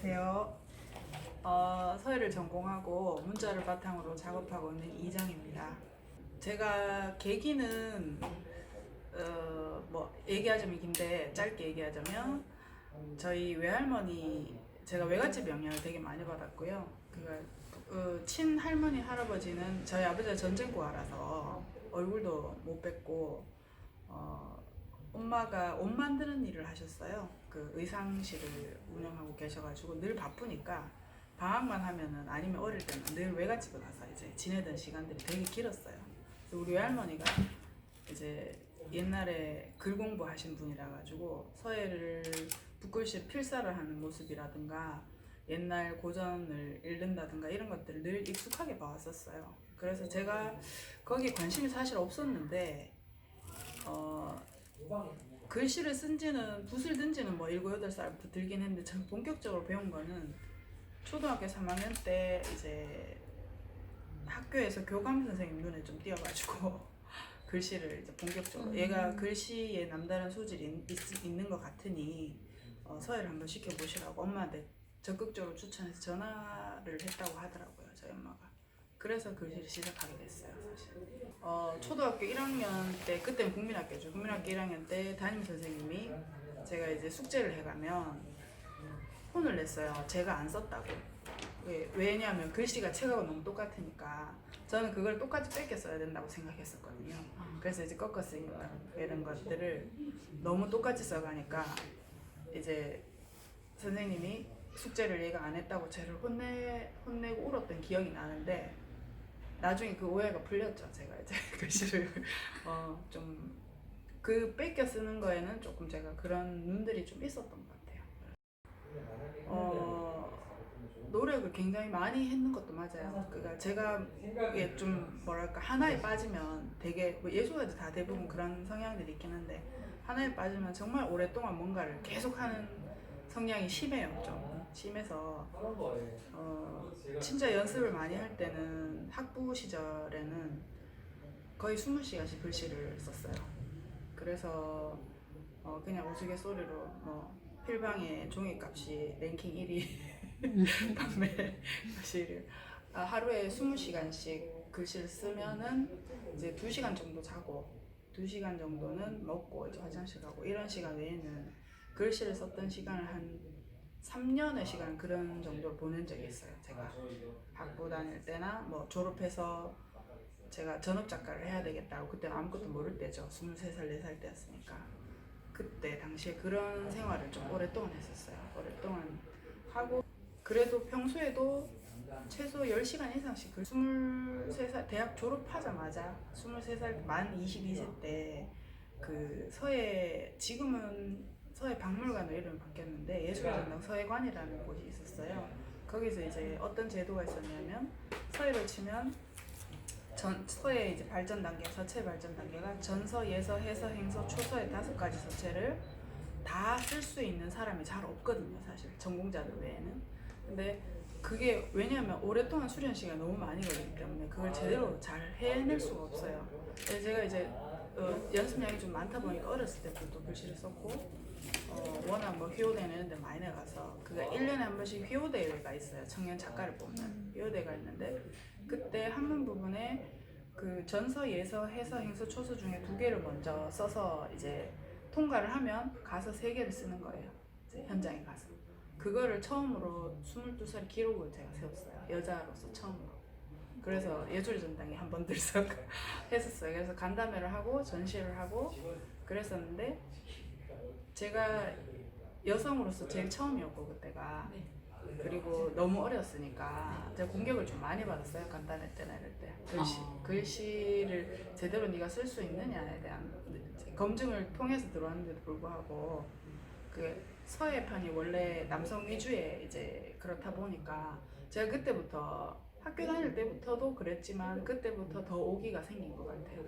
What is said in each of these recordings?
안녕하세요. 서예를 전공하고 문자를 바탕으로 작업하고 있는 이정입니다. 제가 계기는 뭐 얘기하자면 긴데 짧게 얘기하자면 저희 외할머니, 제가 외갓집 영향을 되게 많이 받았고요. 친할머니 할아버지는 저희 아버지가 전쟁고아라서 얼굴도 못 뵙고 엄마가 옷 만드는 일을 하셨어요. 그 의상실을 운영하고 계셔가지고 늘 바쁘니까 방학만 하면은 아니면 어릴 때는 늘 외갓집에 가서 이제 지내던 시간들이 되게 길었어요. 그래서 우리 외할머니가 이제 옛날에 글 공부하신 분이라 가지고 서예를 붓글씨 필사를 하는 모습이라든가 옛날 고전을 읽는다든가 이런 것들을 늘 익숙하게 봐왔었어요. 그래서 제가 거기에 관심이 사실 없었는데 글씨를 쓴 지는 붓을 든 지는 뭐 7, 8살부터 들긴 했는데 전 본격적으로 배운 거는 초등학교 3학년 때 이제 학교에서 교감 선생님 눈에 좀 띄어가지고 글씨를 이제 본격적으로 얘가 글씨에 남다른 소질이 있는 것 같으니 서예를 한번 시켜보시라고 엄마한테 적극적으로 추천해서 전화를 했다고 하더라고요, 저희 엄마가. 그래서 글씨를 시작하게 됐어요, 사실. 초등학교 1학년 때, 그때는 국민학교죠. 국민학교 1학년 때 담임 선생님이 제가 이제 숙제를 해가면 혼을 냈어요. 제가 안 썼다고. 왜냐하면 글씨가 책하고 너무 똑같으니까 저는 그걸 똑같이 뺏겨 써야 된다고 생각했었거든요. 그래서 이제 꺾어 쓰기나 이런 것들을 너무 똑같이 써가니까 이제 선생님이 숙제를 얘가 안 했다고 저를 혼내고 울었던 기억이 나는데 나중에 그 오해가 풀렸죠. 제가 이제 글씨를 좀 그 뺏겨 쓰는 거에는 조금 제가 그런 눈들이 좀 있었던 것 같아요. 노력을 굉장히 많이 했는 것도 맞아요. 그러니까 제가 이게 좀 뭐랄까 하나에 빠지면 되게 뭐 예술가들 다 대부분 그런 성향들이 있긴 한데 하나에 빠지면 정말 오랫동안 뭔가를 계속하는 성향이 심해요. 좀 심해서 진짜 연습을 많이 할 때는 학부 시절에는 거의 20시간씩 글씨를 썼어요. 그래서 그냥 우스갯소리로 뭐 필방의 종이값이 랭킹 1위 판매 사실 하루에 20시간씩 글씨를 쓰면은 이제 2시간 정도 자고 2시간 정도는 먹고 이제 화장실 가고 이런 시간 외에는 글씨를 썼던 시간을 한 3년의 시간 그런 정도로 보낸 적이 있어요. 제가 학부 다닐 때나 뭐 졸업해서 제가 전업 작가를 해야 되겠다고 그때는 아무것도 모를 때죠. 23살, 4살 때였으니까 그때 당시에 그런 생활을 좀 오랫동안 했었어요. 오랫동안 하고 그래도 평소에도 최소 10시간 이상씩 23살 대학 졸업하자마자 23살 만 22세 때 그 서예 지금은 서예 박물관으로 이름이 바뀌었는데 예술전당 서예관이라는 곳이 있었어요. 거기서 이제 어떤 제도가 있었냐면 서예를 치면 서예 이제 발전 단계, 서체 발전 단계가 전서, 예서, 해서, 행서, 초서의 5가지 서체를 다 쓸 수 있는 사람이 잘 없거든요, 사실 전공자들 외에는. 근데 그게 왜냐하면 오랫동안 수련 시간이 너무 많이 걸리기 때문에 그걸 제대로 잘 해낼 수가 없어요. 그래서 제가 이제 연습량이 좀 많다 보니까 어렸을 때부터 글씨를 썼고 워낙 뭐 휘호대는 이런 데 많이 나가서 그가 1년에 한 번씩 휘호대회가 있어요. 청년 작가를 뽑는 휘호대가 있는데 그때 한문 부분에 그 전서, 예서, 해서, 행서, 초서 중에 2개를 먼저 써서 이제 통과를 하면 가서 3개를 쓰는 거예요. 이제 현장에 가서. 그거를 처음으로 22살 기록을 제가 세웠어요. 여자로서 처음으로. 그래서 예술전당에 한 번 들썩 했었어요. 그래서 간담회를 하고 전시를 하고 그랬었는데 제가 여성으로서 제일 처음이었고 그때가 그리고 너무 어렸으니까 제가 공격을 좀 많이 받았어요. 간담회 때나 이럴 때 글씨를 제대로 네가 쓸 수 있느냐에 대한 검증을 통해서 들어왔는데도 불구하고 그 서예판이 원래 남성 위주의 이제 그렇다 보니까 제가 그때부터 학교 다닐 때부터도 그랬지만 그때부터 더 오기가 생긴 것 같아요.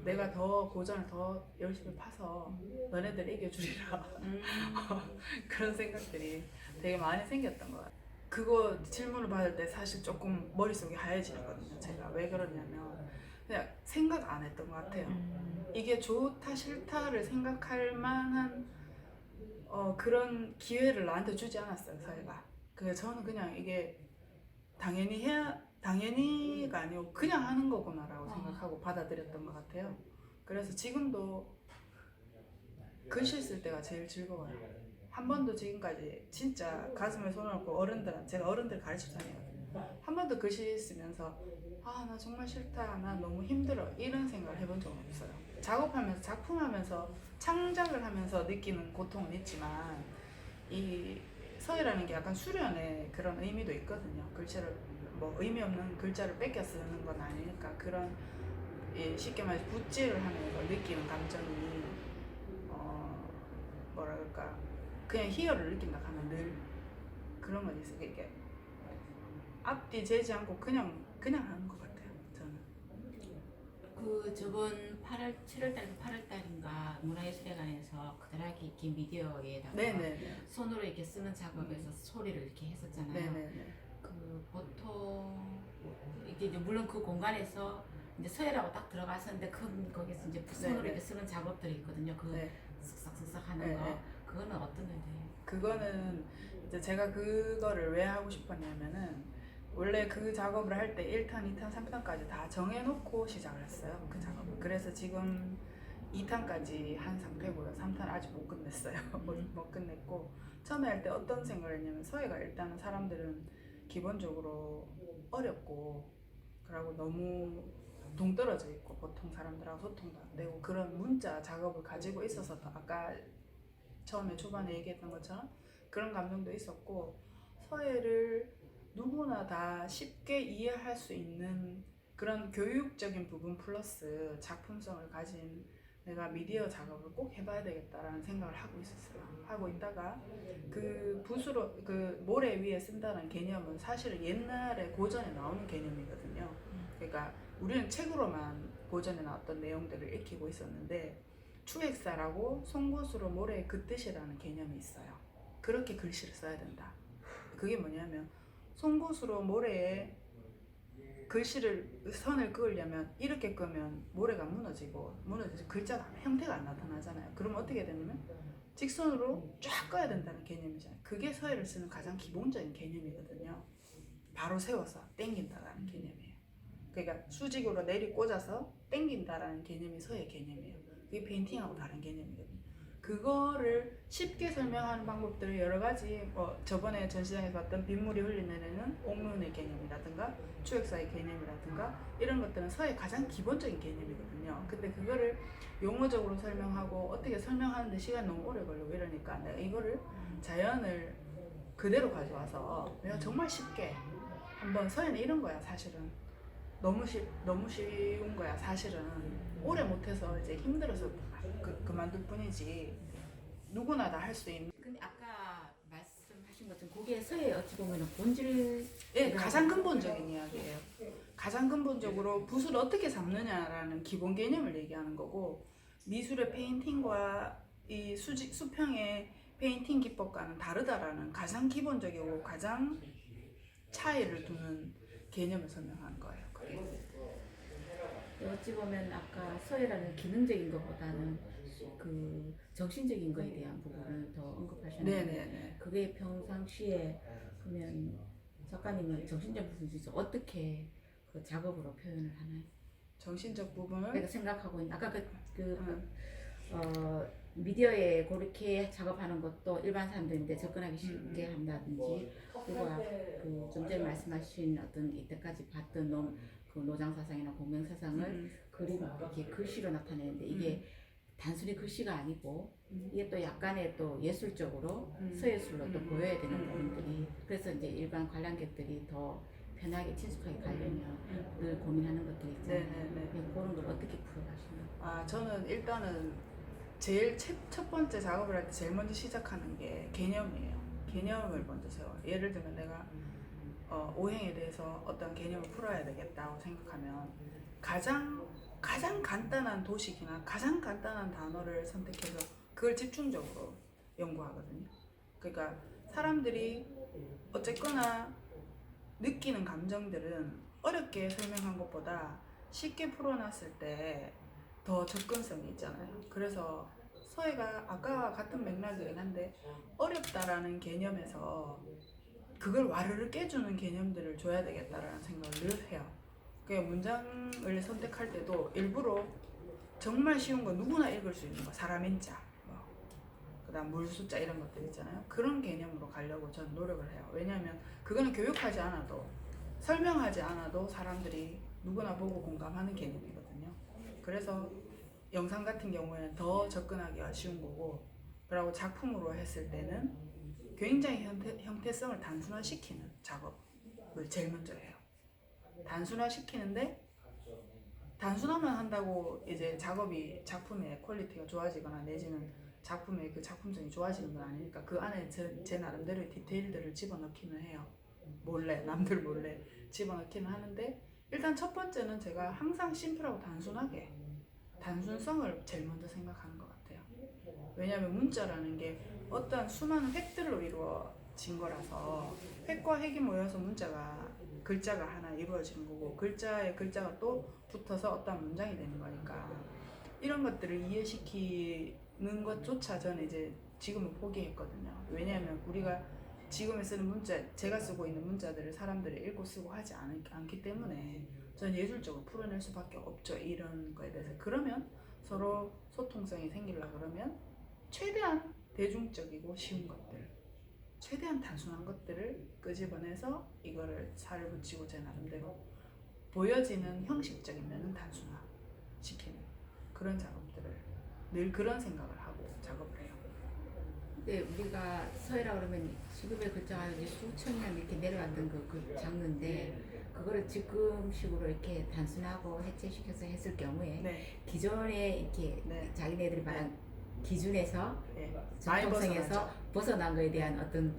내가 더 고전을 더 열심히 파서 너네들 이겨주리라 그런 생각들이 되게 많이 생겼던 것 같아요. 그거 질문을 받을 때 사실 조금 머릿속이 하얘지거든요. 제가 왜 그러냐면 그냥 생각 안 했던 것 같아요. 이게 좋다 싫다를 생각할 만한 그런 기회를 나한테 주지 않았어요, 사회가. 그 저는 그냥 이게 당연히가 아니고 그냥 하는 거구나라고 생각하고 받아들였던 것 같아요. 그래서 지금도 글씨 쓸 때가 제일 즐거워요. 한 번도 지금까지 진짜 가슴에 손을 얹고 제가 어른들 가르치잖아요. 한 번도 글씨 쓰면서 아 나 정말 싫다, 나 너무 힘들어 이런 생각을 해본 적은 없어요. 작업하면서 작품하면서 창작을 하면서 느끼는 고통은 있지만 이 서예라는 게 약간 수련의 그런 의미도 있거든요. 글씨를 뭐 의미 없는 글자를 뺏겨 쓰는 건 아니니까 그런 쉽게 말해서 붓질을 하면서 느끼는 감정이 뭐랄까 그냥 희열을 느낀다 하면 늘 그런 건 있어요. 이게 앞뒤 재지 않고 그냥 하는 것 같아요. 저는. 그 저번 7월달 8월달인가 문화예술회관에서 그다랗게 이렇게 미디어에다가 네네네. 손으로 이렇게 쓰는 작업에서 소리를 이렇게 했었잖아요. 네네네. 그 보통 이게 이제 물론 그 공간에서 이제 서예라고 딱 들어갔었는데 거기서 이제 손으로 네네. 이렇게 쓰는 작업들이 있거든요. 그 네. 쓱싹쓱싹 하는 네, 거. 네. 그거는 어떤 건데요? 그거는 이제 제가 그거를 왜 하고 싶었냐면은 원래 그 작업을 할 때 1탄, 2탄, 3탄까지 다 정해놓고 시작을 했어요. 그 작업을. 그래서 지금 2탄까지 한 상태고요. 3탄 아직 못 끝냈어요. 못 끝냈고 처음에 할 때 어떤 생각을 했냐면 서예가 일단은 사람들은 기본적으로 어렵고 그리고 너무 동떨어져 있고 보통 사람들하고 소통도 안 되고 그런 문자 작업을 가지고 있어서 아까 처음에 초반에 얘기했던 것처럼 그런 감정도 있었고 서예를 누구나 다 쉽게 이해할 수 있는 그런 교육적인 부분 플러스 작품성을 가진 내가 미디어 작업을 꼭 해봐야 되겠다라는 생각을 하고 있었어요. 하고 있다가 그 붓으로 그 모래 위에 쓴다는 개념은 사실은 옛날에 고전에 나오는 개념이거든요. 그러니까 우리는 책으로만 고전에 나왔던 내용들을 익히고 있었는데 추액사라고 송곳으로 모래에 긋듯이라는 개념이 있어요. 그렇게 글씨를 써야 된다. 그게 뭐냐면 송곳으로 모래에 글씨를 선을 그으려면 이렇게 끄면 모래가 무너져서 글자가 형태가 안 나타나잖아요. 그럼 어떻게 되냐면 직선으로 쫙 꺼야 된다는 개념이잖아요. 그게 서예를 쓰는 가장 기본적인 개념이거든요. 바로 세워서 당긴다라는 개념이에요. 그러니까 수직으로 내리 꽂아서 당긴다라는 개념이 서예 개념이에요. 그게 페인팅하고 다른 개념이거든요. 그거를 쉽게 설명하는 방법들을 여러 가지 저번에 전시장에서 봤던 빗물이 흘리는 옥문의 개념이라든가 추액사의 개념이라든가 이런 것들은 서예 가장 기본적인 개념이거든요. 근데 그거를 용어적으로 설명하고 어떻게 설명하는데 시간 너무 오래 걸리고 이러니까 내가 이거를 자연을 그대로 가져와서 내가 정말 쉽게 한번 서예는 이런 거야 사실은. 너무 쉬운 거야 사실은. 오래 못해서 이제 힘들어서 그만둘 뿐이지 누구나 다 할 수 있는. 근데 아까 말씀하신 것처럼 그게 서예 어찌 보면 본질 가장 근본적인 이야기예요. 가장 근본적으로 붓을 어떻게 잡느냐라는 기본 개념을 얘기하는 거고 미술의 페인팅과 이 수평의 페인팅 기법과는 다르다라는 가장 기본적이고 가장 차이를 두는 개념을 설명하는 거예요. 어찌 보면 아까 서예라는 기능적인 것보다는 그 정신적인 거에 대한 부분을 더 언급하셨는데 네네네. 그게 평상시에 그러면 작가님은 정신적 부분에서 어떻게 그 작업으로 표현을 하나요? 정신적 부분을 내가 생각하고 있는 아까 미디어에 그렇게 작업하는 것도 일반 사람들인데 접근하기 쉽게 한다든지 그리고 그 좀 전에 말씀하신 어떤 이때까지 봤던 그 노장 사상이나 공명 사상을 그림 이렇게 글씨로 나타내는데 이게 단순히 글씨가 아니고 이게 또 약간의 또 예술적으로 서예술로 또 보여야 되는 부분들이 그래서 이제 일반 관람객들이 더 편하게 친숙하게 가려면 늘 고민하는 것들이 있잖아요. 네네네. 그런 걸 어떻게 풀어가시나요? 저는 일단은 제일 첫 번째 작업을 할 때 제일 먼저 시작하는 게 개념이에요. 개념을 먼저 세워요. 예를 들면 내가 오행에 대해서 어떤 개념을 풀어야 되겠다고 생각하면 가장 간단한 도식이나 가장 간단한 단어를 선택해서 그걸 집중적으로 연구하거든요. 그러니까 사람들이 어쨌거나 느끼는 감정들은 어렵게 설명한 것보다 쉽게 풀어놨을 때 더 접근성이 있잖아요. 그래서 서예가 아까와 같은 맥락이긴 한데 어렵다라는 개념에서 그걸 와르르 깨주는 개념들을 줘야 되겠다라는 생각을 늘 해요. 그러니까 문장을 선택할 때도 일부러 정말 쉬운 거 누구나 읽을 수 있는 거, 사람인자, 뭐, 그다음 물숫자 이런 것들 있잖아요. 그런 개념으로 가려고 저는 노력을 해요. 왜냐하면 그거는 교육하지 않아도 설명하지 않아도 사람들이 누구나 보고 공감하는 개념이거든요. 그래서 영상 같은 경우에는 더 접근하기가 쉬운 거고, 그리고 작품으로 했을 때는 굉장히 형태성을 단순화시키는 작업을 제일 먼저 해요. 단순화시키는데 단순화만 한다고 이제 작품의 퀄리티가 좋아지거나 내지는 작품의 그 작품성이 좋아지는 건 아니니까 그 안에 제 나름대로의 디테일들을 집어넣기는 해요. 몰래, 남들 몰래 집어넣기는 하는데, 일단 첫 번째는 제가 항상 심플하고 단순하게 단순성을 제일 먼저 생각하는 것 같아요. 왜냐하면 문자라는 게 어떤 수많은 획들로 이루어진 거라서 획과 획이 모여서 글자가 하나 이루어지는 거고, 글자에 글자가 또 붙어서 어떤 문장이 되는 거니까 이런 것들을 이해시키는 것조차 저는 이제 지금은 포기했거든요. 왜냐하면 우리가 지금에 쓰는 문자, 제가 쓰고 있는 문자들을 사람들이 읽고 쓰고 하지 않기 때문에 저는 예술적으로 풀어낼 수밖에 없죠. 이런 거에 대해서. 그러면 서로 소통성이 생기려고 그러면 최대한 대중적이고 쉬운 것들, 최대한 단순한 것들을 끄집어내서 이거를 살을 붙이고 제 나름대로 보여지는 형식적인 면은 단순화시키는 그런 작업들을 늘 그런 생각을 하고 작업을 해요. 근데 우리가 서예라 그러면 지금의 글자가 이제 수천 년 이렇게 내려왔던 그 장르인데, 그거를 지금식으로 이렇게 단순하고 해체시켜서 했을 경우에 네. 기존에 이렇게 네. 자기네들이 말한 기준에서 네. 많이 정통성에서 벗어난 거에 대한 어떤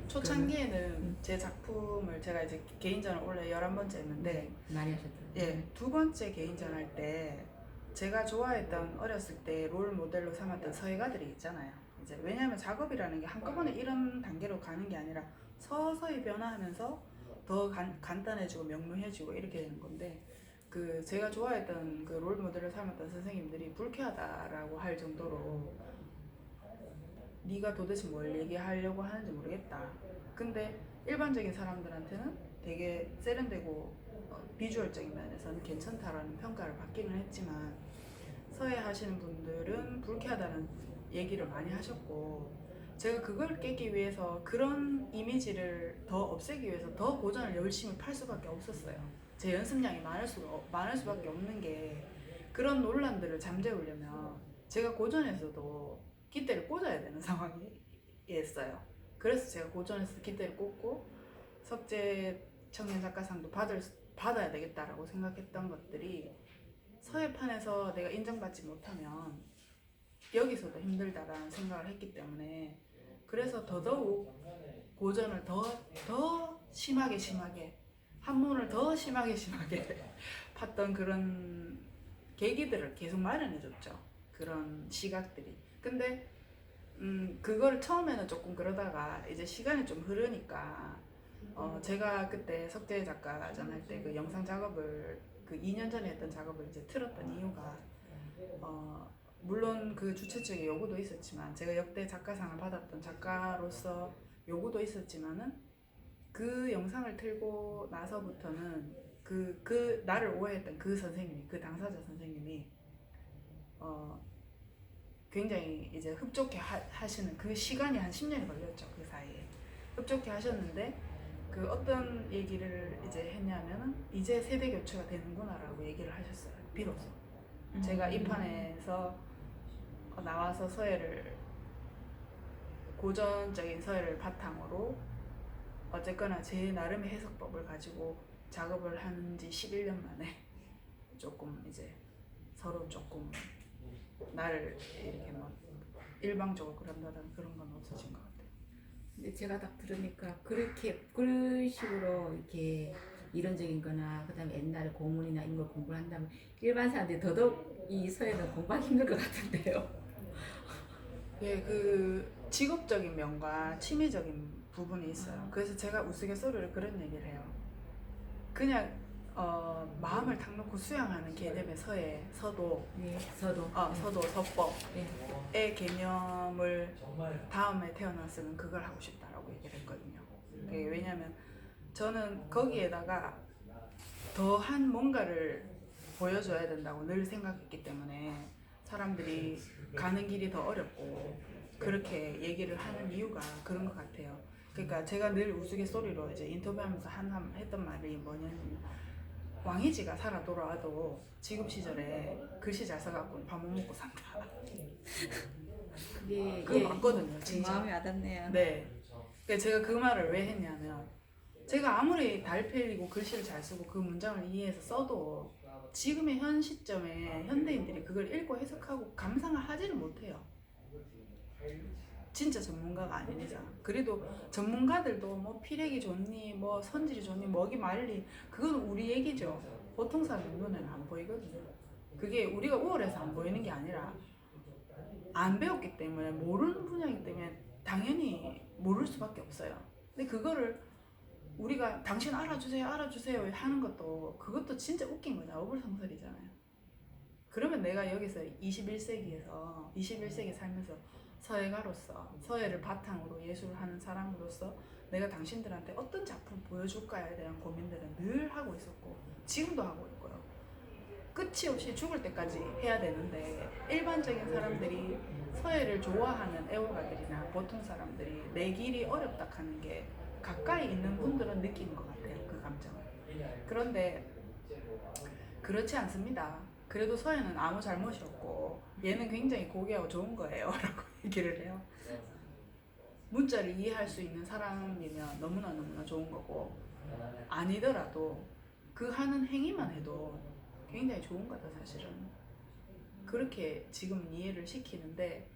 초창기에는 제 작품을 제가 이제 개인전을 원래 11번째 했는데 많이 하셨던. 예, 2번째 개인전 할 때 제가 좋아했던 어렸을 때 롤 모델로 삼았던 서예가들이 있잖아요. 이제 왜냐하면 작업이라는 게 한꺼번에 이런 단계로 가는 게 아니라 서서히 변화하면서 더 간단해지고 명료해지고 이렇게 되는 건데, 그 제가 좋아했던 그 롤 모델을 삼았던 선생님들이 불쾌하다라고 할 정도로 네가 도대체 뭘 얘기하려고 하는지 모르겠다. 근데 일반적인 사람들한테는 되게 세련되고 비주얼적인 면에서는 괜찮다라는 평가를 받기는 했지만, 서예 하시는 분들은 불쾌하다는 얘기를 많이 하셨고, 제가 그걸 깨기 위해서 그런 이미지를 더 없애기 위해서 더 고전을 열심히 팔 수밖에 없었어요. 제 연습량이 많을 수밖에 없는 게, 그런 논란들을 잠재우려면 제가 고전에서도 깃대를 꽂아야 되는 상황이었어요. 그래서 제가 고전에서 깃대를 꽂고 석재 청년 작가상도 받아야 되겠다라고 생각했던 것들이 서예판에서 내가 인정받지 못하면 여기서도 힘들다라는 생각을 했기 때문에, 그래서 더더욱 고전을 더 심하게 한문을 더 심하게 팠던 그런 계기들을 계속 마련해줬죠. 그런 시각들이. 근데 그걸 처음에는 조금 그러다가 이제 시간이 좀 흐르니까 제가 그때 석재 작가전 할 때 그 영상 작업을 그 2년 전에 했던 작업을 이제 틀었던 이유가 물론 그 주최 측의 요구도 있었지만, 제가 역대 작가상을 받았던 작가로서 요구도 있었지만은, 그 영상을 틀고 나서부터는 그 나를 오해했던 그 선생님이, 그 당사자 선생님이 굉장히 이제 흡족해 하시는 그 시간이 한 10년이 걸렸죠. 그 사이에 흡족해 하셨는데, 그 어떤 얘기를 이제 했냐면은 이제 세대 교체가 되는구나라고 얘기를 하셨어요. 비로소 제가 이 판에서 나와서 고전적인 서예를 바탕으로 어쨌거나 제 나름의 해석법을 가지고 작업을 한 지 11년 만에 조금 이제 서로 조금 나를 이렇게 막 일방적으로 그런다는 그런 건 없어진 것 같아요. 근데 제가 딱 들으니까 그런 식으로 이렇게 이론적인 거나 그다음에 옛날에 고문이나 이런 걸 공부를 한다면 일반 사람들이 더더욱 이 서예는 공부하기 힘들 것 같은데요. 예, 그 직업적인 면과 취미적인 부분이 있어요. 그래서 제가 우스갯소리로 그런 얘기를 해요. 그냥 마음을 탁 놓고 수양하는 개념의 서도, 네, 서도, 서법의 네. 개념을 다음에 태어났으면 그걸 하고 싶다라고 얘기를 했거든요. 왜냐면 저는 거기에다가 더한 뭔가를 보여줘야 된다고 늘 생각했기 때문에 사람들이 가는 길이 더 어렵고 그렇게 얘기를 하는 이유가 그런 것 같아요. 그러니까 제가 늘 우스갯소리로 이제 인터뷰하면서 했던 말이 뭐냐면 왕이지가 살아 돌아와도 지금 시절에 글씨 잘 써갖고 밥 못 먹고 산다. 그게 그거 맞거든요, 진짜. 마음이 와닿네요. 네. 그러니까 제가 그 말을 왜 했냐면 제가 아무리 달필이고 글씨를 잘 쓰고 그 문장을 이해해서 써도 지금의 현 시점에 현대인들이 그걸 읽고 해석하고 감상을 하지를 못해요. 진짜 전문가가 아닌 이상. 그래도 전문가들도 뭐 피력이 좋니 뭐 선질이 좋니 먹이 말리 그건 우리 얘기죠. 보통 사람 눈에는 안 보이거든요. 그게 우리가 우월해서 안 보이는 게 아니라 안 배웠기 때문에 모르는 분야이기 때문에 당연히 모를 수밖에 없어요. 근데 그거를 우리가 당신 알아주세요 하는 것도 그것도 진짜 웃긴 거잖아. 어불성설이잖아요. 그러면 내가 여기서 21세기 살면서 서예가로서 서예를 바탕으로 예술을 하는 사람으로서 내가 당신들한테 어떤 작품 보여줄까에 대한 고민들은 늘 하고 있었고 지금도 하고 있고요. 끝이 없이 죽을 때까지 해야 되는데 일반적인 사람들이 서예를 좋아하는 애호가들이나 보통 사람들이 내 길이 어렵다 하는 게 가까이 있는 분들은 느끼는 것 같아요. 그 감정을. 그런데 그렇지 않습니다. 그래도 서예는 아무 잘못이 없고 얘는 굉장히 고귀하고 좋은 거예요 라고 얘기를 해요. 문자를 이해할 수 있는 사람이면 너무나 좋은 거고 아니더라도 그 하는 행위만 해도 굉장히 좋은 거다 사실은. 그렇게 지금 이해를 시키는데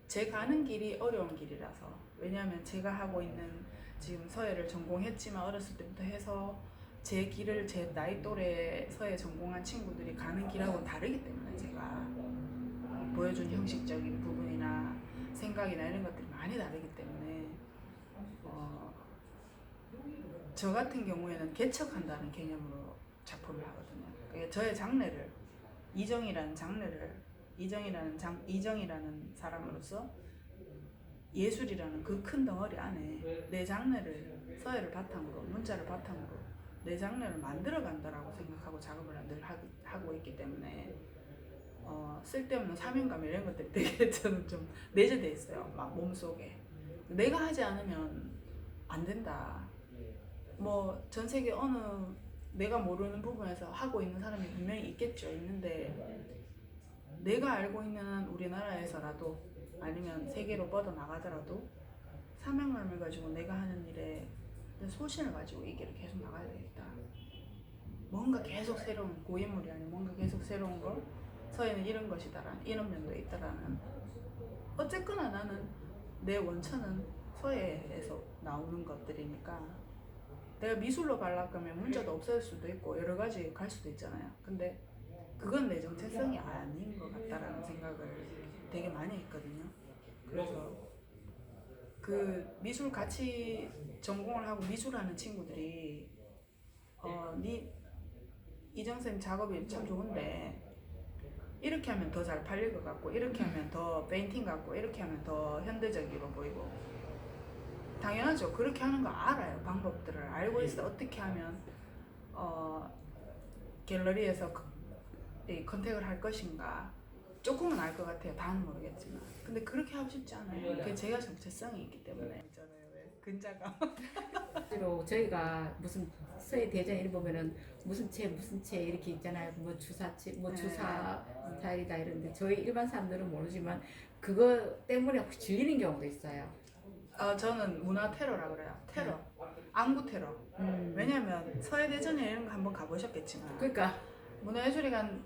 제 가는 길이 어려운 길이라서 왜냐하면 제가 하고 있는 지금 서예를 전공했지만 어렸을 때부터 해서 제 길을 제 나이 또래 서예 전공한 친구들이 가는 길하고는 다르기 때문에 제가 보여준 형식적인 부분이나 생각이나 이런 것들이 많이 다르기 때문에 저 같은 경우에는 개척한다는 개념으로 작품을 하거든요. 그러니까 저의 장르를 이정이라는 사람으로서 예술이라는 그 큰 덩어리 안에 내 장르를 서예를 바탕으로 문자를 바탕으로 내 장르를 만들어 간다라고 생각하고 작업을 늘 하고 있기 때문에 쓸데없는 사명감 이런 것들이 되게 저는 좀 내재돼 있어요. 막 몸속에 내가 하지 않으면 안 된다. 뭐 전 세계 어느 내가 모르는 부분에서 하고 있는 사람이 분명히 있겠죠. 있는데 내가 알고 있는 우리나라에서라도 아니면 세계로 뻗어나가더라도 사명감을 가지고 내가 하는 일에 소신을 가지고 이 길을 계속 나가야 되겠다. 뭔가 계속 새로운 고인물이 아니고 뭔가 계속 새로운 걸 서예는 이런 것이다라는 이런 면도 있다라는 어쨌거나 나는 내 원천은 서예에서 나오는 것들이니까 내가 미술로 발락하면 문자도 없어질 수도 있고 여러 가지 갈 수도 있잖아요. 근데 그건 내 정체성이 아닌 것 같다라는 생각을 되게 많이 했거든요. 그래서 그 미술 같이 전공을 하고 미술하는 친구들이 이정쌤 작업이 참 좋은데 이렇게 하면 더 잘 팔릴 것 같고 이렇게 하면 더 페인팅 같고 이렇게 하면 더 현대적으로 보이고 당연하죠. 그렇게 하는 거 알아요. 방법들을 알고 있어. 어떻게 하면 갤러리에서 컨택을 할 것인가 조금은 알 것 같아요. 다는 모르겠지만 근데 그렇게 하고 싶지 않아요. 그게 제가 정체성이 있기 때문에 있잖아요. 왜 근자가 실제로 저희가 무슨 서예 대전 이런 보면은 무슨 채 이렇게 있잖아요. 뭐 주사채 뭐 주사 스타일이다 이런데 저희 일반 사람들은 모르지만 그거 때문에 혹시 질리는 경우도 있어요. 저는 문화 테러라 그래요. 테러, 안구 테러. 왜냐면 서예 대전에 이런 거 한번 가보셨겠지만 그러니까 문화예술회관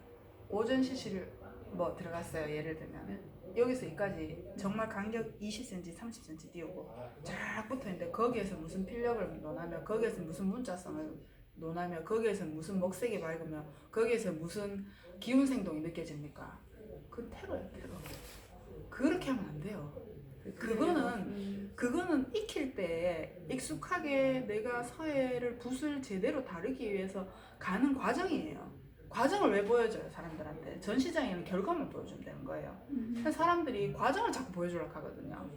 오전 시시를 뭐 들어갔어요. 예를 들면 여기서 여기까지 정말 간격 20cm, 30cm 띄우고 쫙 붙어있는데 거기에서 무슨 필력을 논하며 거기에서 무슨 문자성을 논하며 거기에서 무슨 먹색이 밝으며 거기에서 무슨 기운생동이 느껴집니까? 그건 테러예요. 테러. 그렇게 하면 안 돼요. 그거는 익힐 때 익숙하게 내가 서예를 붓을 제대로 다루기 위해서 가는 과정이에요. 과정을 왜 보여줘요 사람들한테? 전시장에는 결과만 보여주면 되는 거예요. 사람들이 과정을 자꾸 보여주려고 하거든요.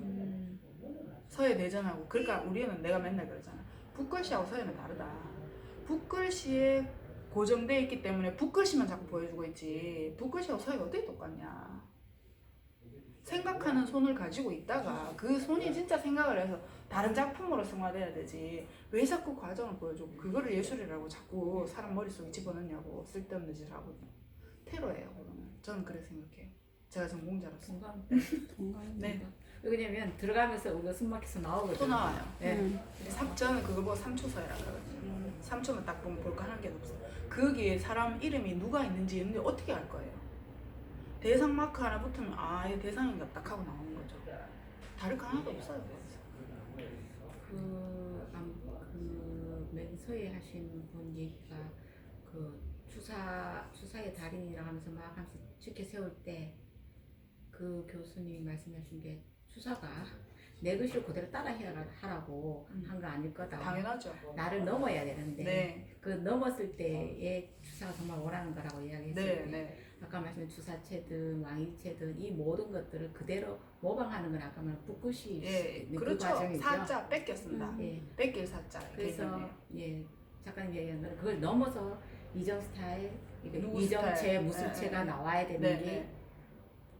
서예 대전하고 그러니까 우리는 내가 맨날 그러잖아. 붓글씨하고 서예는 다르다. 붓글씨에 고정되어 있기 때문에 붓글씨만 자꾸 보여주고 있지 붓글씨하고 서예가 어떻게 똑같냐. 생각하는 손을 가지고 있다가 그 손이 진짜 생각을 해서 다른 작품으로 승화돼야 되지 왜 자꾸 과정을 보여주고 그거를 예술이라고 자꾸 사람 머릿속에 집어넣냐고. 쓸데없는 짓을 하고 테러예요. 그러면 저는 그렇게 생각해요. 제가 전공자로서. 동감. 동감. 네. 왜냐면 들어가면서 우리가 숨 막혀서 나오거든요. 또 나와요. 네. 저는 그걸 보고 3초서예라 그러거든요. 3초만 딱 보면 볼 거 하는 게 없어. 거기에 사람 이름이 누가 있는지 어떻게 알 거예요? 대상 마크 하나 붙으면 아, 이 대상인가 딱 하고 나오는 거죠. 다를 거 하나도 없어요. 맨 서예 하신 분 얘기가 그 추사의 달인이라고 하면서 막 하면서 지켜 세울 때 그 교수님이 말씀하신 게 추사가 내 글씨를 그대로 따라 하라고 한 거 아닐 거다. 당연하죠. 나를 넘어야 되는데 네. 그 넘었을 때의 추사가 정말 원하는 거라고 이야기했어요. 네, 네. 아까 말씀한 주사체든 왕이체든 이 모든 것들을 그대로 모방하는 건 아까 말한 붓글씨 예, 그 그렇죠. 과정이죠. 사자 뺏겼습니다. 예. 뺏길 사자. 그래서 개념이에요. 예 작가님 얘기한 건 그걸 넘어서 이정 스타일, 누구 이정체 스타일. 무슨 네, 체가 네. 나와야 되는 네, 게 네.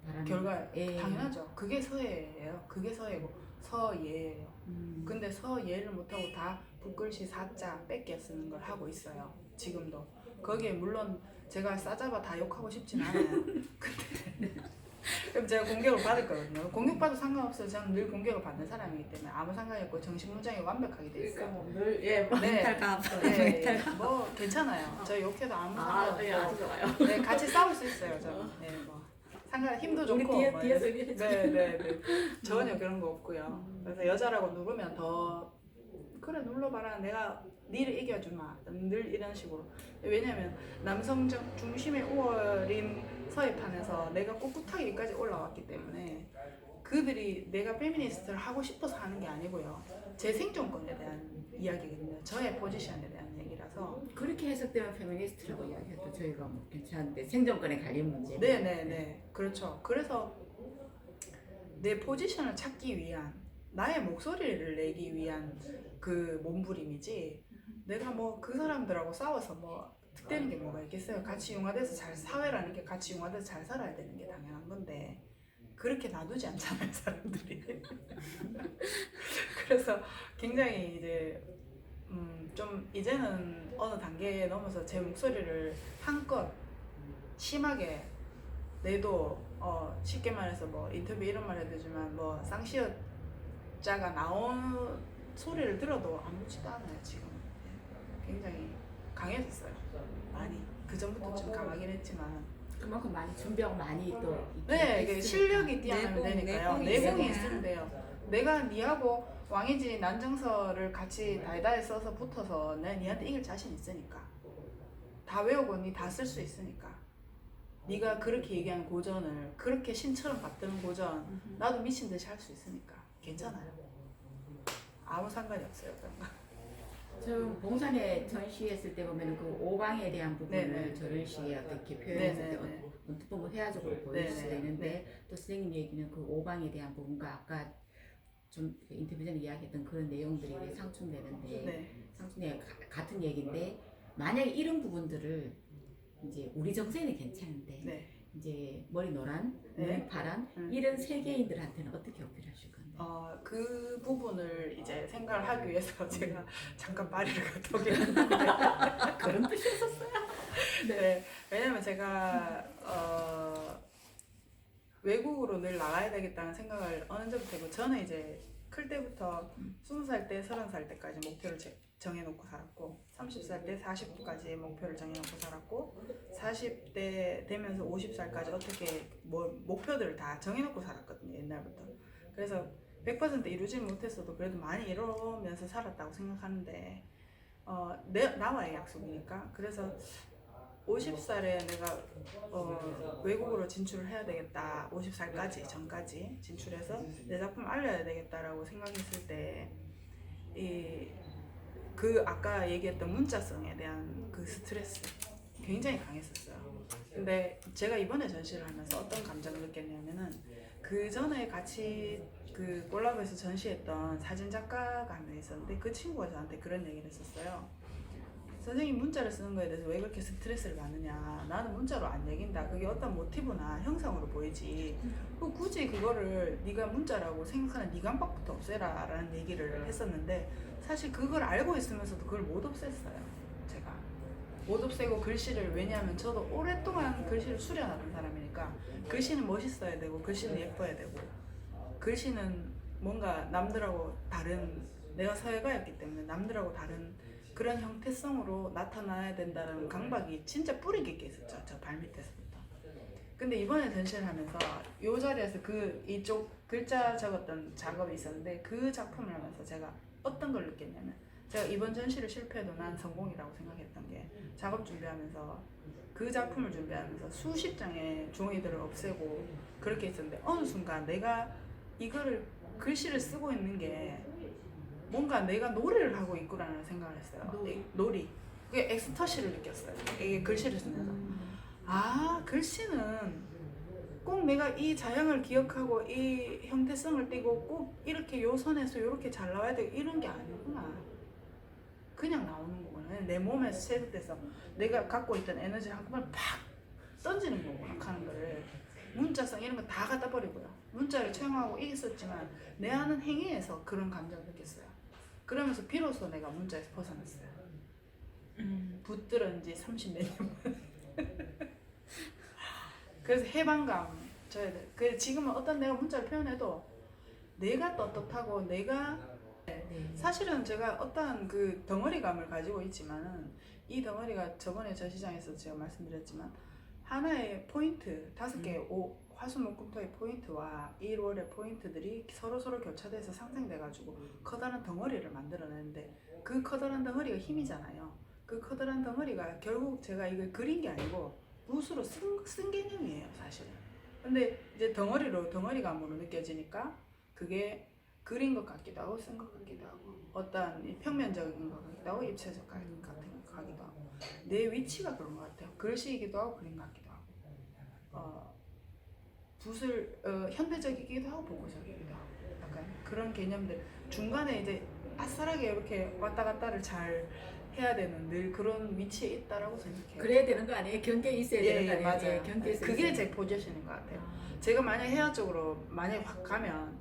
바라는 결과 예. 당연하죠. 그게 서예예요. 그게 서예고 서예예요. 근데 서예를 못하고 다 붓글씨 사자 뺏겨 쓰는 걸 하고 있어요. 지금도. 거기에 물론 제가 싸잡아 다 욕하고 싶진 않아요. 근데 그럼 제가 공격을 받을 거거든요. 공격받아도 상관없어요. 저는 늘 공격을 받는 사람이기 때문에 아무 상관이 없고 정신문장이 완벽하게 돼 있어요. 늘예 네, 뭐 괜찮아요. 저 욕해도 아무 상관없고 아주 좋아요. 네, 같이 싸울 수 있어요. 저는. 네, 뭐 상관 힘도 좋고 우리 뒤에서 이렇게 네. 전혀 그런 거 없고요. 그래서 여자라고 누르면 더 그래 눌러봐라. 내가 니를 이겨주마. 늘 이런 식으로. 왜냐면 남성 중심의 우월인 서예판에서 내가 꿋꿋하게 여기까지 올라왔기 때문에 그들이 내가 페미니스트를 하고 싶어서 하는 게 아니고요. 제 생존권에 대한 이야기거든요. 저의 포지션에 대한 얘기라서. 그렇게 해석되면 페미니스트라고 이야기해도 저희가 뭐 괜찮은데 생존권에 갈린 문제. 네네네. 그렇죠. 그래서 내 포지션을 찾기 위한 나의 목소리를 내기 위한 그 몸부림이지 내가 뭐 그 사람들하고 싸워서 뭐 득되는 게 뭐가 있겠어요. 같이 융화돼서 사회라는 게 같이 융화돼서 잘 살아야 되는 게 당연한 건데 그렇게 놔두지 않잖아요 사람들이. 그래서 굉장히 이제 좀 이제는 어느 단계에 넘어서 제 목소리를 한껏 심하게 내도 쉽게 말해서 뭐 인터뷰 이런 말 해도 되지만 뭐 쌍시어자가 나온 소리를 들어도 아무렇지도 않아요 지금. 굉장히 강해졌어요. 많이. 그 전부터 좀 강하긴 했지만. 그만큼 많이 준비하고 많이 또 네, 이게 실력이 뛰어나면 되니까요. 내공이 있으면. 있으면 돼요. 내가 니하고 왕이지 난정서를 같이 달달 써서 붙어서 내가 니한테 이길 자신 있으니까. 다 외우고 니 다 쓸 수 있으니까. 네가 그렇게 얘기하는 고전을 그렇게 신처럼 받드는 고전 나도 미친 듯이 할 수 있으니까 괜찮아요. 아무 상관이 없어요 그런 거. 저 봉산에 전시했을 때 보면 그 오방에 대한 부분을 네네. 저런 식의 어떻게 표현했을 때 네네네. 어떻게 보면 회화적으로 보일 네네. 수도 있는데 또 선생님 얘기는 그 오방에 대한 부분과 아까 좀 인터뷰 전에 이야기했던 그런 내용들이 상충되는데 네. 상충되는 같은 얘기인데 만약에 이런 부분들을 이제 우리 정서에는 괜찮은데 네. 이제 머리 노란, 네. 눈 파란 음. 이런 세계인들한테는 어떻게 어필하실 건데? 그 부분을 이제 생각을 하기 위해서 제가 잠깐 파리를 갔다 오긴 했는데 그런 뜻이었었어요. 네. 왜냐면 제가 외국으로 늘 나가야 되겠다는 생각을 어느 정도 되고 저는 이제 클 때부터 20살 때 30살 때까지 목표를 정해놓고 살았고 30살 때 40까지 목표를 정해놓고 살았고 40대 되면서 50살까지 어떻게 뭐 목표들을 다 정해놓고 살았거든요 옛날부터. 그래서 100% 이루지는 못했어도 그래도 많이 이루면서 살았다고 생각하는데 나와의 약속이니까. 그래서 50살에 내가 외국으로 진출을 해야 되겠다. 50살까지 전까지 진출해서 내 작품 알려야 되겠다라고 생각했을 때 그 아까 얘기했던 문자성에 대한 그 스트레스 굉장히 강했었어요. 근데 제가 이번에 전시를 하면서 어떤 감정을 느꼈냐면은 그 전에 같이 그 콜라보에서 전시했던 사진 작가가 한 명 있었는데 그 친구가 저한테 그런 얘기를 했었어요. 선생님 문자를 쓰는 거에 대해서 왜 그렇게 스트레스를 받느냐. 나는 문자로 안 얘긴다. 그게 어떤 모티브나 형상으로 보이지. 굳이 그거를 네가 문자라고 생각하는 네 감각부터 없애라 라는 얘기를 했었는데 사실 그걸 알고 있으면서도 그걸 못 없앴어요. 제가 못 없애고 글씨를 왜냐하면 저도 오랫동안 글씨를 수련하던 사람이니까 글씨는 멋있어야 되고 글씨는 예뻐야 되고 글씨는 뭔가 남들하고 다른 내가 서예가였기 때문에 남들하고 다른 그런 형태성으로 나타나야 된다는 강박이 진짜 뿌리 깊게 있었죠. 저 발밑에서부터. 근데 이번에 전시를 하면서 이 자리에서 그 이쪽 글자 적었던 작업이 있었는데 그 작품을 하면서 제가 어떤 걸 느꼈냐면 제가 이번 전시를 실패해도 난 성공이라고 생각했던 게 작업 준비하면서 그 작품을 준비하면서 수십 장의 종이들을 없애고 그렇게 있었는데 어느 순간 내가 이거를 글씨를 쓰고 있는 게 뭔가 내가 놀이를 하고 있구나라는 생각을 했어요. 놀이. 그게 엑스터시를 느꼈어요. 이게 글씨를 쓰면서. 아, 글씨는 꼭 내가 이 자형을 기억하고 이 형태성을 띠고 꼭 이렇게 요 선에서 이렇게 잘 나와야 되고 이런 게 아니구나. 그냥 나오는 거구나. 내 몸에서 세습돼서 내가 갖고 있던 에너지를 한꺼번에 팍 던지는 거구나 하는 거를 문자성 이런 거 다 갖다 버리고요. 문자를 채용하고 있었지만 내 하는 행위에서 그런 감정을 느꼈어요. 그러면서 비로소 내가 문자에서 벗어났어요. 붙들은 지 30몇 년. 그래서 해방감 줘야 돼. 그래서 지금은 어떤 내가 문자를 표현해도 내가 떳떳하고 내가 사실은 제가 어떠한 그 덩어리감을 가지고 있지만은 이 덩어리가 저번에 전시장에서 제가 말씀드렸지만 하나의 포인트 5개의 화수목금토의 포인트와 1월의 포인트들이 서로 교차돼서 상생돼가지고 커다란 덩어리를 만들어내는데 그 커다란 덩어리가 힘이잖아요. 그 커다란 덩어리가 결국 제가 이걸 그린 게 아니고 붓으로 쓴 개념이에요, 사실은. 근데 이제 덩어리감으로 느껴지니까 그게 그린 것 같기도 하고 쓴 것 같기도 하고 어떤 평면적인 것 같기도 하고 입체적 같은 것 같기도 하고 내 위치가 그런 것 같아요. 글씨이기도 하고 그림 같기도 하고 붓을 현대적이기도 하고 보고적이기도 하고 약간 그런 개념들 중간에 이제 아싸라게 이렇게 왔다 갔다를 잘 해야 되는 늘 그런 위치에 있다라고 생각해요. 그래야 되는 거 아니에요? 경계에 있어야 되는 거 아니에요? 맞아요. 경계에 그게 제 포지션인 것 같아요. 제가 만약 해야 쪽으로 만약에 확 가면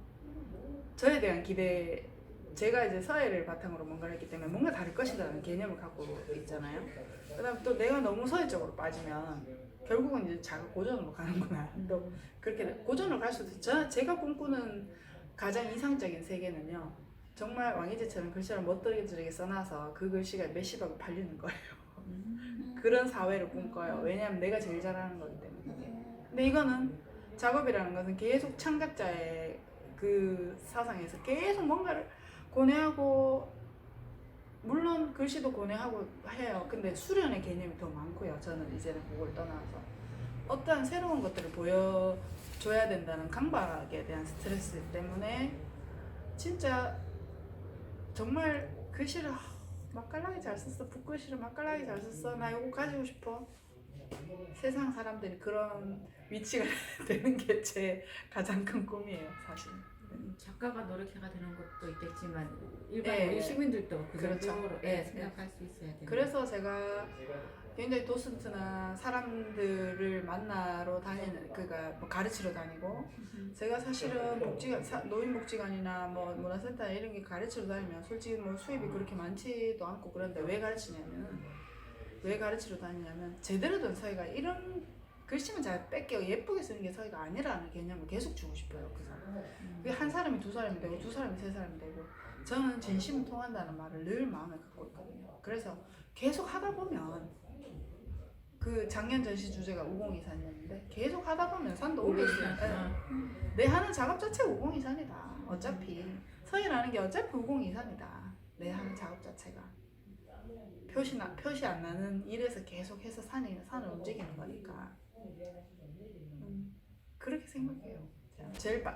저에 대한 기대 제가 이제 서예를 바탕으로 뭔가를 했기 때문에 뭔가 다를 것이라는 개념을 갖고 있잖아요. 그다음 또 내가 너무 서예 쪽으로 빠지면 결국은 이제 자가 고전으로 가는구나. 또 그렇게 고전으로 갈 수도 있죠. 제가 꿈꾸는 가장 이상적인 세계는요. 정말 왕이제처럼 글씨를 멋들게 써놔서 그 글씨가 몇십억을 팔리는 거예요. 그런 사회를 꿈꿔요. 왜냐하면 내가 제일 잘하는 거기 때문에. 근데 이거는 작업이라는 것은 계속 창작자의 그 사상에서 계속 뭔가를 고뇌하고 물론 글씨도 고뇌하고 해요. 근데 수련의 개념이 더 많고요. 저는 이제는 그걸 떠나서 어떠한 새로운 것들을 보여줘야 된다는 강박에 대한 스트레스 때문에 진짜 정말 글씨를 맛깔나게 잘 썼어. 붓글씨를 맛깔나게 잘 썼어. 나 이거 가지고 싶어. 세상 사람들이 그런 위치가 되는 게 제 가장 큰 꿈이에요, 사실. 작가가 노력해가 되는 것도 있겠지만 일반 네. 우리 시민들도 그 그렇죠. 정도로 네. 생각할 수 있어야 돼요. 그래서 제가 굉장히 도슨트나 사람들을 만나러 다니는 그가 뭐 가르치러 다니고 제가 사실은 노인복지관이나 뭐 문화센터 이런 게 가르치러 다니면 솔직히 뭐 수입이 그렇게 많지도 않고 그런데 왜 가르치러 다니냐면 제대로 된 서예가 이런 글씨만 잘 뺏겨 예쁘게 쓰는 게 서예가 아니라는 개념을 계속 주고 싶어요. 그 사람. 그게 한 사람이 두 사람이 되고 두 사람이 세 사람이 되고 저는 진심은 통한다는 말을 늘 마음에 갖고 있거든요. 그래서 계속 하다 보면 그 작년 전시 주제가 5024였는데 계속 하다 보면 산도 오고 있어요. 내 하는 작업 자체가 5024이다. 어차피 서예라는 게 어차피 5024이다. 내 하는 작업 자체가 표시 안 나는 일에서 계속해서 산을 움직이는 거니까 그렇게 생각해요.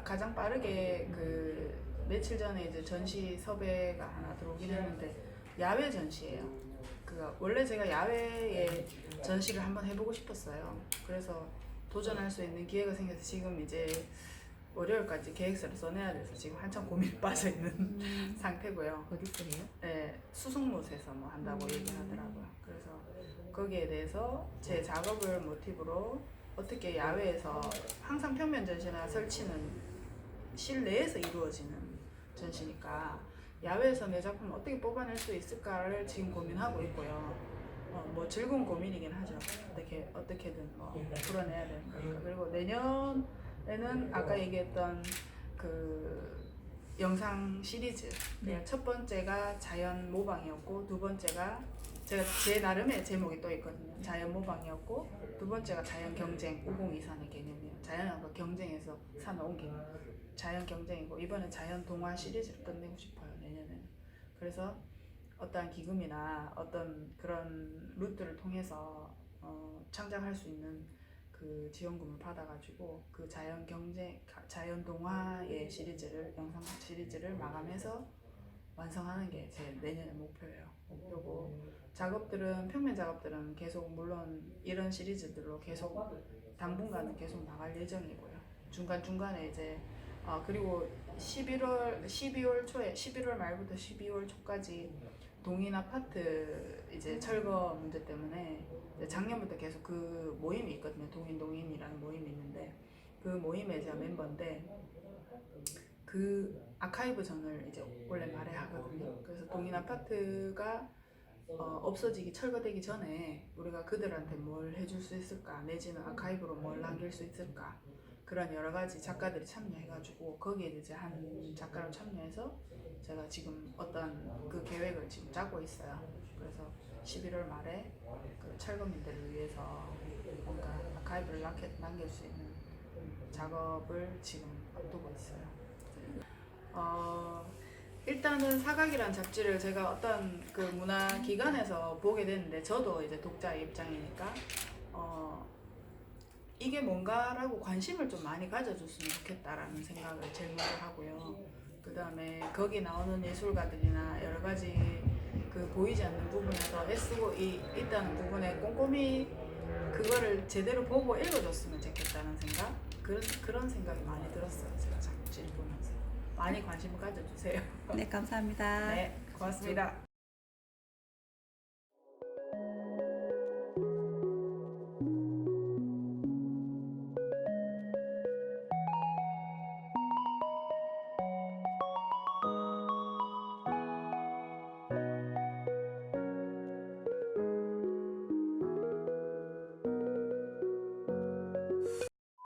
가장 빠르게 그 며칠 전에 이제 전시 섭외가 하나 들어오긴 했는데 야외 전시예요. 원래 제가 야외에 전시를 한번 해보고 싶었어요. 그래서 도전할 수 있는 기회가 생겨서 지금 이제 월요일까지 계획서를 써내야 돼서 지금 한참 고민에 빠져 있는 상태고요. 어디서 해요? 네, 수송못에서 뭐 한다고 얘기하더라고요. 그래서 거기에 대해서 제 작업을 모티브로 어떻게 야외에서 항상 평면 전시나 설치는 실내에서 이루어지는 전시니까 야외에서 내 작품을 어떻게 뽑아낼 수 있을까를 지금 고민하고 있고요. 뭐 즐거운 고민이긴 하죠. 어떻게든 뭐 풀어내야 되는 거니까. 그리고 내년에는 아까 얘기했던 그 영상 시리즈. 첫 번째가 자연 모방이었고 두 번째가 제 나름의 제목이 또 있거든요. 자연 모방이었고 두 번째가 자연 경쟁 5023의 개념이에요. 자연하고 경쟁에서 사놓은 개념. 자연 경쟁이고 이번에 자연 동화 시리즈를 끝내고 싶어요. 내년에는. 그래서 어떠한 기금이나 어떤 그런 루트를 통해서 창작할 수 있는 그 지원금을 받아가지고 그 자연 경쟁, 자연 동화의 시리즈를 영상 시리즈를 마감해서 완성하는 게 제 내년의 목표고 작업들은 평면 작업들은 계속 물론 이런 시리즈들로 계속 당분간은 계속 나갈 예정이고요. 중간 중간에 이제 그리고 12월 초에 11월 말부터 12월 초까지 동인 아파트 이제 철거 문제 때문에 작년부터 계속 그 모임이 있거든요. 동인이라는 모임이 있는데 그 모임에 제가 멤버인데 그 아카이브전을 이제 원래 말에 하거든요. 그래서 동인 아파트가 없어지기 철거되기 전에 우리가 그들한테 뭘 해줄 수 있을까 내지는 아카이브로 뭘 남길 수 있을까 그런 여러 가지 작가들이 참여해가지고 거기에 이제 한 작가로 참여해서 제가 지금 어떤 그 계획을 지금 짜고 있어요. 그래서 11월 말에 그 철거민들을 위해서 뭔가 아카이브를 남길 수 있는 작업을 지금 앞두고 있어요. 일단은 사각이란 잡지를 제가 어떤 그 문화기관에서 보게 됐는데 저도 이제 독자의 입장이니까 이게 뭔가라고 관심을 좀 많이 가져줬으면 좋겠다라는 생각을 제일 먼저 하고요. 그 다음에 거기 나오는 예술가들이나 여러 가지 그 보이지 않는 부분에서 애쓰고 있다는 부분에 꼼꼼히 그거를 제대로 보고 읽어줬으면 좋겠다는 생각? 그런 생각이 많이 들었어요. 제가 잡지를 보면서. 많이 관심을 가져주세요. 네, 감사합니다. 네, 고맙습니다.